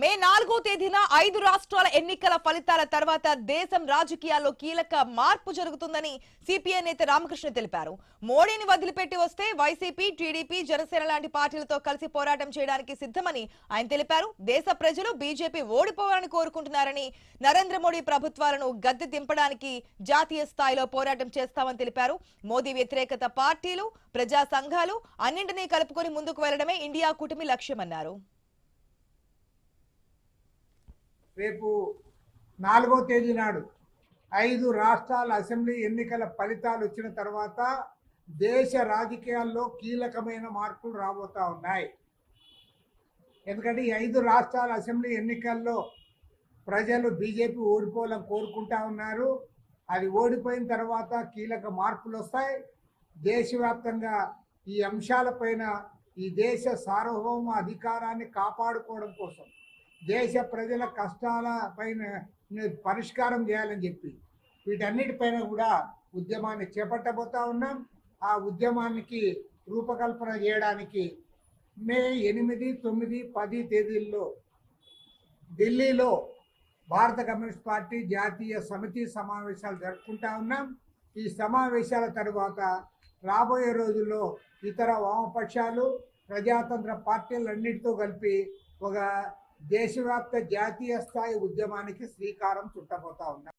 మే 4వ తేదీన 5 రాష్ట్రాల ఎన్నికల ఫలితాల తర్వాత దేశం రాజకీయాల్లో కీలక మార్పు జరుగుతుందని సిపిఐ నేత రామకృష్ణ తెలిపారు. మోడీని వదిలిపెట్టి వస్తే వైసీపీ, టీడీపీ, జనసేన లాంటి పార్టీలతో కలిసి పోరాటం చేయడానికి సిద్ధమని ఆయన తెలిపారు. దేశ ప్రజలు బీజేపీ ఓడిపోవాలని కోరుకుంటున్నారని, నరేంద్ర మోడీ ప్రభుత్వాలను గద్దె దింపడానికి జాతీయ స్థాయిలో పోరాటం చేస్తామని తెలిపారు. మోదీ వ్యతిరేకత పార్టీలు, ప్రజా సంఘాలు అన్నింటినీ కలుపుకొని ముందుకు వెళ్లడమే ఇండియా కూటమి లక్ష్యమన్నారు. రేపు 4వ తేదీ నాడు 5 రాష్ట్రాల అసెంబ్లీ ఎన్నికల ఫలితాలు వచ్చిన తర్వాత దేశ రాజకీయాల్లో కీలకమైన మార్పులు రాబోతా ఉన్నాయి. ఎందుకంటే ఈ 5 రాష్ట్రాల అసెంబ్లీ ఎన్నికల్లో ప్రజలు బీజేపీ ఓడిపోవాలని కోరుకుంటా ఉన్నారు. అది ఓడిపోయిన తర్వాత కీలక మార్పులు వస్తాయి. దేశవ్యాప్తంగా ఈ అంశాలపైన ఈ దేశ సార్వభౌమ అధికారాన్ని కాపాడుకోవడం కోసం, దేశ ప్రజల కష్టాల పైన పరిష్కారం చేయాలని చెప్పి వీటన్నిటిపైన కూడా ఉద్యమాన్ని చేపట్టబోతా ఉన్నాం. ఆ ఉద్యమానికి రూపకల్పన చేయడానికి మే 8, 9, 10 తేదీల్లో ఢిల్లీలో భారత కమ్యూనిస్ట్ పార్టీ జాతీయ సమితి సమావేశాలు జరుపుకుంటా ఉన్నాం. ఈ సమావేశాల తర్వాత రాబోయే రోజుల్లో ఇతర వామపక్షాలు, ప్రజాతంత్ర పార్టీలన్నిటితో కలిపి ఒక దేశవ్యాప్త జాతీయ స్థాయి ఉద్యమానికి శ్రీకారం చుట్టబోతా ఉన్నాం.